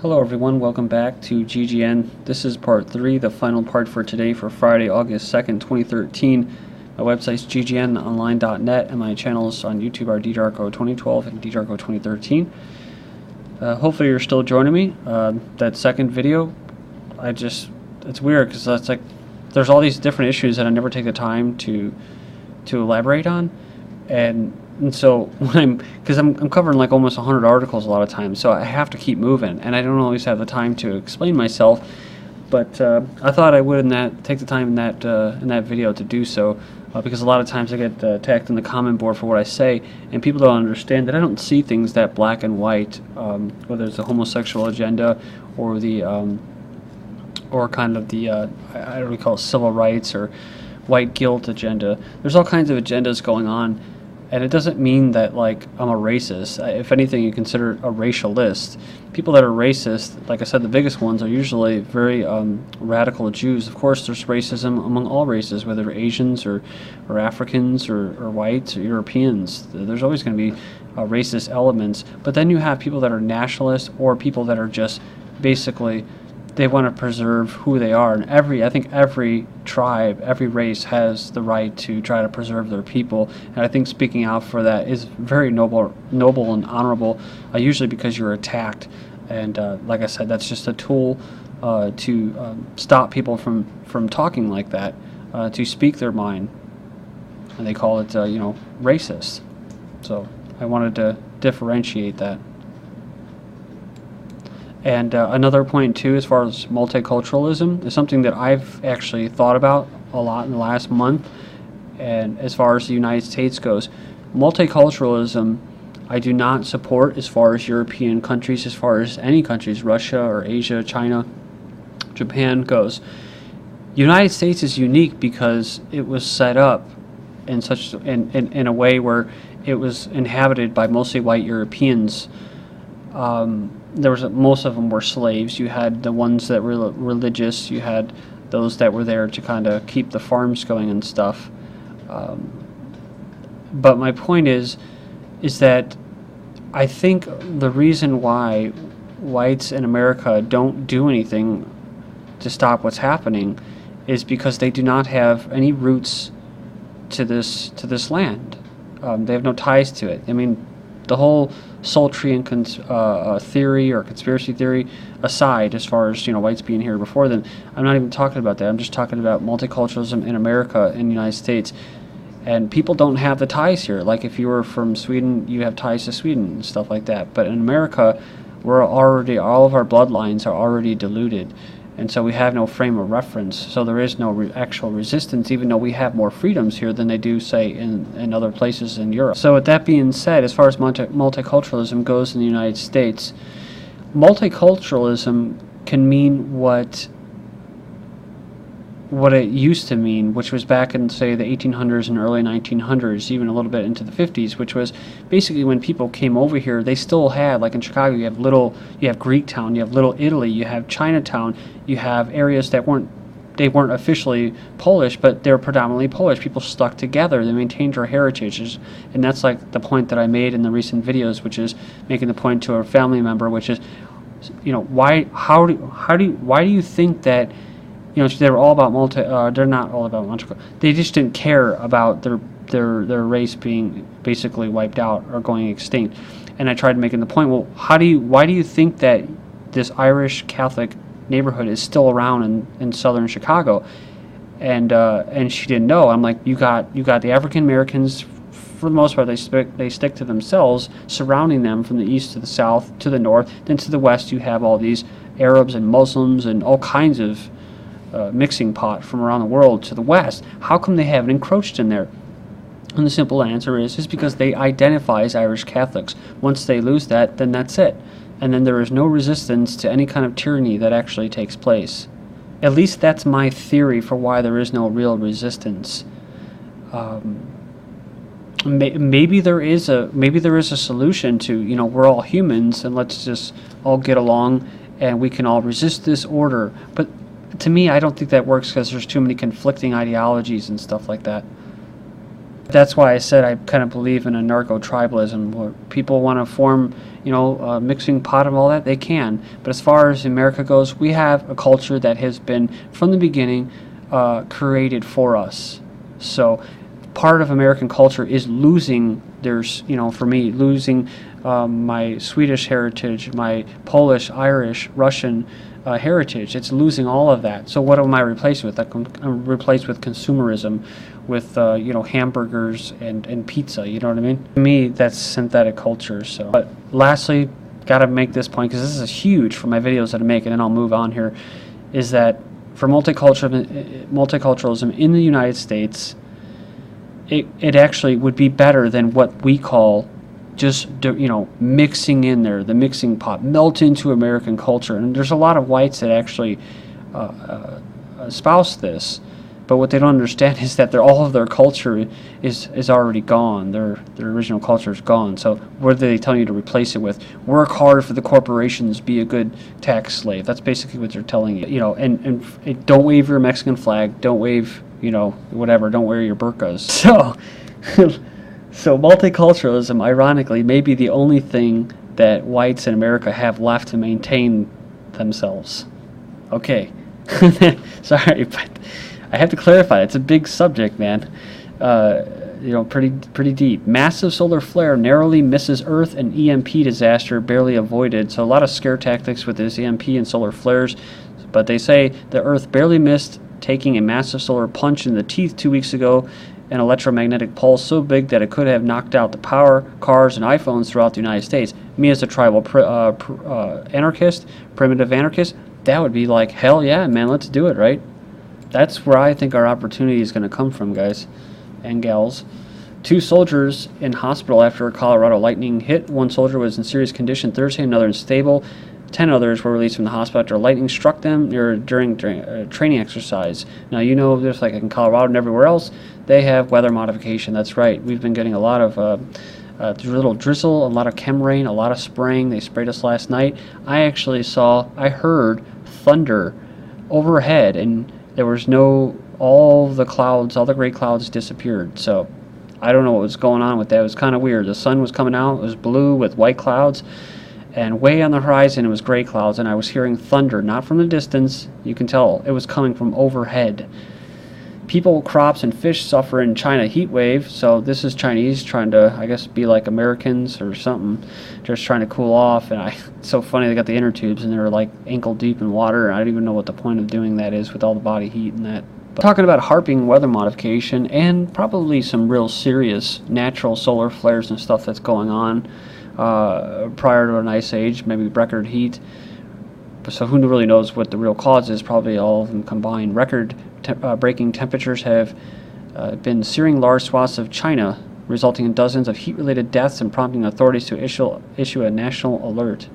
Hello everyone, welcome back to GGN. This is part 3, the final part for today for Friday, August 2nd, 2013. My website's ggnonline.net and my channels on YouTube are ddarko2012 and ddarko2013. Hopefully you're still joining me. That second video, it's weird because that's like, there's all these different issues that I never take the time to elaborate on. And so when I'm covering like almost 100 articles a lot of times, so I have to keep moving, and I don't always have the time to explain myself. But I thought I would take the time in that video to do so, because a lot of times I get attacked in the comment board for what I say, and people don't understand that I don't see things that black and white, whether it's the homosexual agenda or the or kind of the I don't really call it civil rights or white guilt agenda. There's all kinds of agendas going on. And it doesn't mean that, like, I'm a racist. If anything, you consider a racialist. People that are racist, like I said, the biggest ones are usually very radical Jews. Of course, there's racism among all races, whether they're Asians or Africans or whites or Europeans. There's always going to be racist elements. But then you have people that are nationalists or people that are just basically, they want to preserve who they are. And I think every tribe, every race has the right to try to preserve their people. And I think speaking out for that is very noble and honorable, usually because you're attacked. And like I said, that's just a tool to stop people from talking like that, to speak their mind. And they call it, racist. So I wanted to differentiate that. And another point, too, as far as multiculturalism, is something that I've actually thought about a lot in the last month. And as far as the United States goes, multiculturalism I do not support as far as European countries, as far as any countries, Russia or Asia, China, Japan goes. United States is unique because it was set up in such in a way where it was inhabited by mostly white Europeans. Most of them were slaves. You had the ones that were religious. You had those that were there to kind of keep the farms going and stuff. But my point is that I think the reason why whites in America don't do anything to stop what's happening is because they do not have any roots to this land. They have no ties to it. I mean, the whole Sultry theory or conspiracy theory aside, as far as whites being here before then, I'm not even talking about that. I'm just talking about multiculturalism in America, in the United States, and people don't have the ties here. Like if you were from Sweden, you have ties to Sweden and stuff like that. But in America, all of our bloodlines are already diluted, and so we have no frame of reference. So there is no actual resistance, even though we have more freedoms here than they do, say, in other places in Europe. So with that being said, as far as multiculturalism goes in the United States, multiculturalism can mean what it used to mean, which was back in, say, the 1800s and early 1900s, even a little bit into the 50s, which was basically when people came over here, they still had, like in Chicago, you have Greektown, you have Little Italy, you have Chinatown, you have areas that weren't officially Polish, but they were predominantly Polish. People stuck together. They maintained their heritages, and that's like the point that I made in the recent videos, which is making the point to a family member, which is, why do you think that they were all about they're not all about multicultural. They just didn't care about their race being basically wiped out or going extinct. And I tried making the point, well, why do you think that this Irish Catholic neighborhood is still around in southern Chicago? And she didn't know. I'm like, you got the African Americans, for the most part, they stick to themselves, surrounding them from the east to the south to the north. Then to the west, you have all these Arabs and Muslims and all kinds of mixing pot from around the world to the west. How come they haven't encroached in there? And the simple answer is because they identify as Irish Catholics. Once they lose that, then that's it. And then there is no resistance to any kind of tyranny that actually takes place. At least that's my theory for why there is no real resistance. Maybe there is a solution to, we're all humans and let's just all get along and we can all resist this order. But to me, I don't think that works because there's too many conflicting ideologies and stuff like that. That's why I said I kind of believe in a narco-tribalism, where people want to form, a mixing pot and all that, they can. But as far as America goes, we have a culture that has been, from the beginning, created for us. So part of American culture is losing, for me, losing my Swedish heritage, my Polish, Irish, Russian heritage. It's losing all of that. So what am I replaced with? I'm replaced with consumerism, with hamburgers and pizza. You know what I mean? To me, that's synthetic culture. So, but lastly, got to make this point because this is huge for my videos that I make, and then I'll move on here. Is that for multiculturalism in the United States, it actually would be better than what we call just mixing in there, the mixing pot, melt into American culture. And there's a lot of whites that actually espouse this, but what they don't understand is that all of their culture is already gone. Their original culture is gone. So what are they telling you to replace it with? Work hard for the corporations, be a good tax slave. That's basically what they're telling you. And don't wave your Mexican flag. Don't wave, whatever. Don't wear your burqas. So multiculturalism, ironically, may be the only thing that whites in America have left to maintain themselves. Okay. Sorry, but I have to clarify. It's a big subject, man. Pretty deep. Massive solar flare narrowly misses Earth, and EMP disaster barely avoided. So a lot of scare tactics with this EMP and solar flares. But they say the Earth barely missed taking a massive solar punch in the teeth 2 weeks ago. An electromagnetic pulse so big that it could have knocked out the power, cars, and iPhones throughout the United States. Me as a tribal primitive anarchist, that would be like, hell yeah, man, let's do it, right? That's where I think our opportunity is going to come from, guys and gals. 2 soldiers in hospital after a Colorado lightning hit. 1 soldier was in serious condition Thursday, another unstable. 10 others were released from the hospital after lightning struck them during training exercise. Now, just like in Colorado and everywhere else, they have weather modification. That's right. We've been getting a lot of little drizzle, a lot of chem rain, a lot of spraying. They sprayed us last night. I heard thunder overhead, and there was all the gray clouds disappeared. So I don't know what was going on with that. It was kind of weird. The sun was coming out. It was blue with white clouds. And way on the horizon, it was gray clouds, and I was hearing thunder, not from the distance. You can tell it was coming from overhead. People, crops, and fish suffer in China heat wave. So this is Chinese trying to, I guess, be like Americans or something, just trying to cool off. And it's so funny, they got the inner tubes, and they're like ankle deep in water. I don't even know what the point of doing that is with all the body heat and that. But talking about harping weather modification and probably some real serious natural solar flares and stuff that's going on. Prior to an ice age, maybe record heat. So who really knows what the real cause is? Probably all of them combined. Record-breaking temperatures have been searing large swaths of China, resulting in dozens of heat-related deaths and prompting authorities to issue a national alert.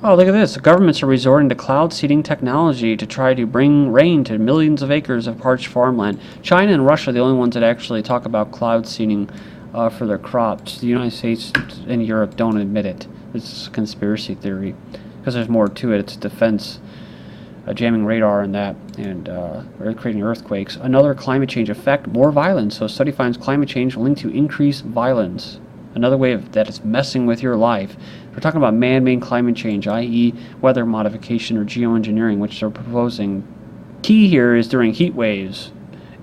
Oh, look at this. The governments are resorting to cloud seeding technology to try to bring rain to millions of acres of parched farmland. China and Russia are the only ones that actually talk about cloud seeding for their crops. The United States and Europe don't admit it. It's a conspiracy theory because there's more to it. It's defense, jamming radar and that, and creating earthquakes. Another climate change effect, more violence. So study finds climate change linked to increased violence. Another way that is messing with your life. We're talking about man-made climate change, i.e. weather modification or geoengineering, which they're proposing. Key here is during heat waves.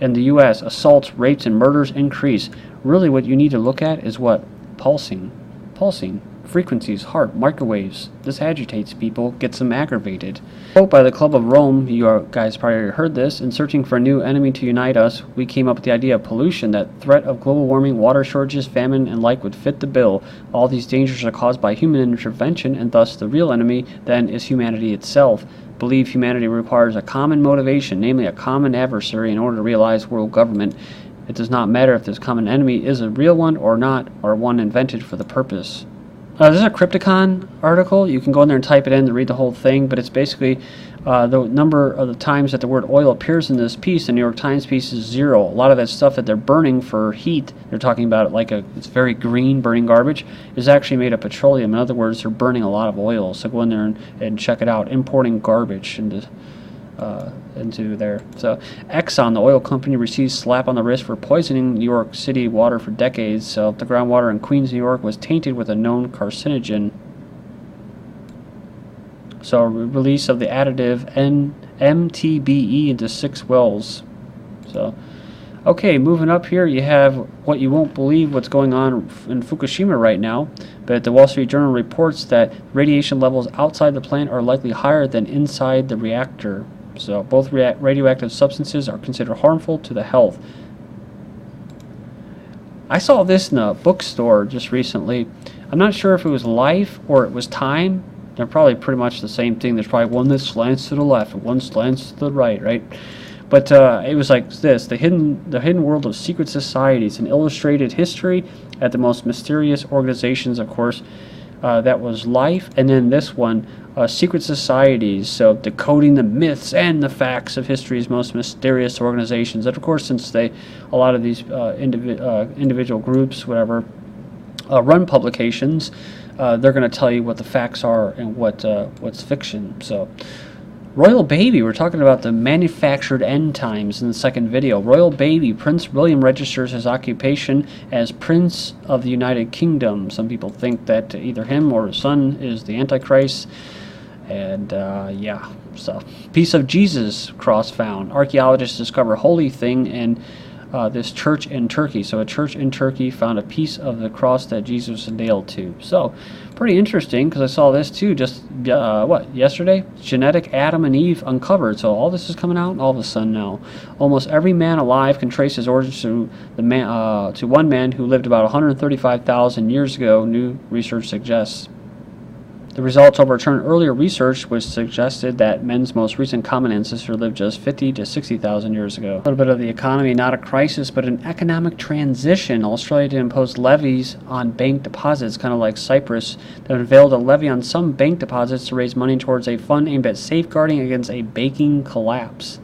In the U.S., assaults, rapes, and murders increase. Really what you need to look at is what? Pulsing, frequencies, heart, microwaves. This agitates people, gets them aggravated. Quote by the Club of Rome, you guys probably already heard this, in searching for a new enemy to unite us, we came up with the idea of pollution, that threat of global warming, water shortages, famine, and like would fit the bill. All these dangers are caused by human intervention, and thus the real enemy then is humanity itself. Believe humanity requires a common motivation, namely a common adversary, in order to realize world government. It does not matter if this common enemy is a real one or not, or one invented for the purpose. This is a Crypticon article. You can go in there and type it in to read the whole thing, but it's basically the number of the times that the word oil appears in this piece. The New York Times piece is 0. A lot of that stuff that they're burning for heat, they're talking about it like it's very green, burning garbage, is actually made of petroleum. In other words, they're burning a lot of oil. So go in there and check it out. Importing garbage into into there. So Exxon, the oil company, receives slap on the wrist for poisoning New York City water for decades. So the groundwater in Queens, New York was tainted with a known carcinogen. So release of the additive MTBE into 6 wells. So okay, moving up here, you have what you won't believe what's going on in Fukushima right now, but the Wall Street Journal reports that radiation levels outside the plant are likely higher than inside the reactor. So both radioactive substances are considered harmful to the health. I saw this in a bookstore just recently. I'm not sure if it was Life or it was Time. They're probably pretty much the same thing. There's probably one that slants to the left and one slants to the right, right? But it was like this: the hidden world of secret societies, an illustrated history at the most mysterious organizations. Of course, that was Life, and then this one, secret societies. So decoding the myths and the facts of history's most mysterious organizations. And of course, since a lot of these individual groups, whatever, run publications, they're going to tell you what the facts are and what's fiction. So. Royal Baby, we're talking about the manufactured end times in the second video. Royal Baby, Prince William registers his occupation as Prince of the United Kingdom. Some people think that either him or his son is the Antichrist. And yeah, so piece of Jesus cross found. Archaeologists discover holy thing in this church in Turkey. So a church in Turkey found a piece of the cross that Jesus was nailed to. So pretty interesting, because I saw this too just yesterday. Genetic Adam and Eve uncovered. So all this is coming out all of a sudden now. Almost every man alive can trace his origins to one man who lived about 135,000 years ago, new research suggests. The results overturn earlier research, which suggested that men's most recent common ancestor lived just 50 to 60,000 years ago. A little bit of the economy, not a crisis, but an economic transition. Australia to impose levies on bank deposits, kind of like Cyprus, that unveiled a levy on some bank deposits to raise money towards a fund aimed at safeguarding against a banking collapse.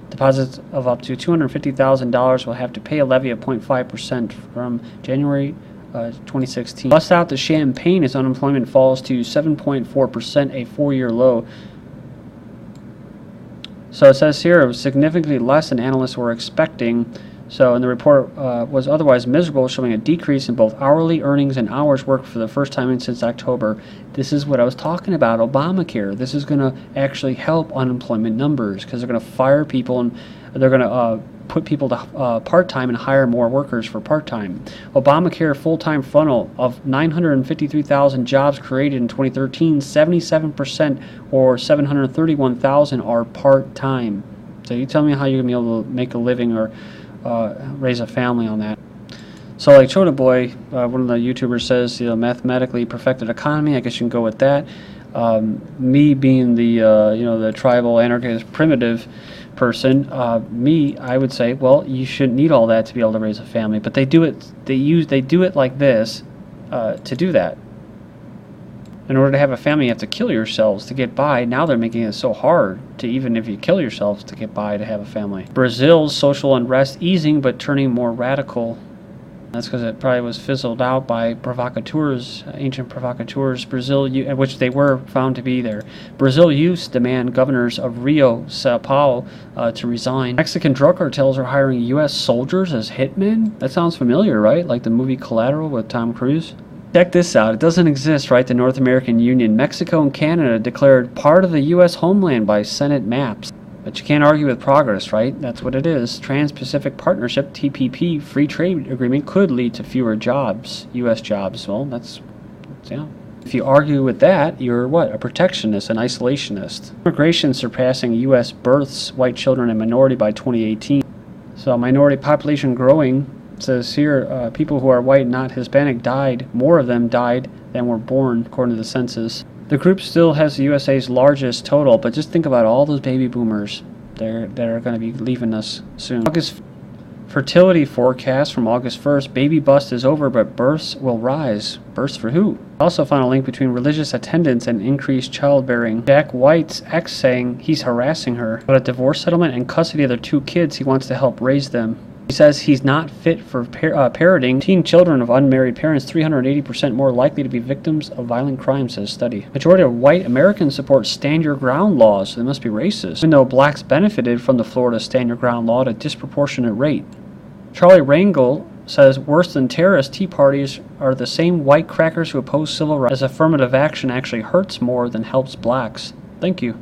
Deposits of up to $250,000 will have to pay a levy of 0.5% from January 2016. Bust out the champagne as unemployment falls to 7.4%, a 4-year low. So it says here it was significantly less than analysts were expecting. So, and the report was otherwise miserable, showing a decrease in both hourly earnings and hours worked for the first time since October. This is what I was talking about, Obamacare. This is going to actually help unemployment numbers, because they're going to fire people and they're going to put people to part-time and hire more workers for part-time. Obamacare full-time funnel of 953,000 jobs created in 2013, 77% or 731,000 are part-time. So you tell me how you're going to be able to make a living or raise a family on that. So like Chota Boy, one of the YouTubers says, mathematically perfected economy. I guess you can go with that. Me being the the tribal anarchist primitive person, I would say, well, you shouldn't need all that to be able to raise a family. But they do it. They do it like this to do that. In order to have a family, you have to kill yourselves to get by. Now they're making it so hard to, even if you kill yourselves to get by, to have a family. Brazil's social unrest easing but turning more radical. That's because it probably was fizzled out by provocateurs, ancient provocateurs. Brazil, which they were found to be there. Brazil youths demand governors of Rio, Sao Paulo to resign. Mexican drug cartels are hiring U.S. soldiers as hitmen. That sounds familiar, right? Like the movie Collateral with Tom Cruise. Check this out. It doesn't exist, right? The North American Union. Mexico and Canada declared part of the U.S. homeland by Senate maps. But you can't argue with progress, right? That's what it is. Trans-Pacific Partnership, TPP, free trade agreement could lead to fewer jobs, U.S. jobs. Well, yeah. If you argue with that, you're what? A protectionist, an isolationist. Immigration surpassing U.S. births, white children, and minority by 2018. So minority population growing. It says here, people who are white, not Hispanic, died. More of them died than were born, according to the census. The group still has the USA's largest total, but just think about all those baby boomers that are going to be leaving us soon. August fertility forecast from August 1st. Baby bust is over, but births will rise. Births for who? Also found a link between religious attendance and increased childbearing. Jack White's ex saying he's harassing her. But a divorce settlement and custody of their 2 kids, he wants to help raise them. He says he's not fit for parenting. Teen children of unmarried parents 380% more likely to be victims of violent crime, says study. Majority of white Americans support stand your ground laws, so they must be racist, even though blacks benefited from the Florida stand your ground law at a disproportionate rate. Charlie Rangel says worse than terrorist Tea Parties are the same white crackers who oppose civil rights, as affirmative action actually hurts more than helps blacks. Thank you.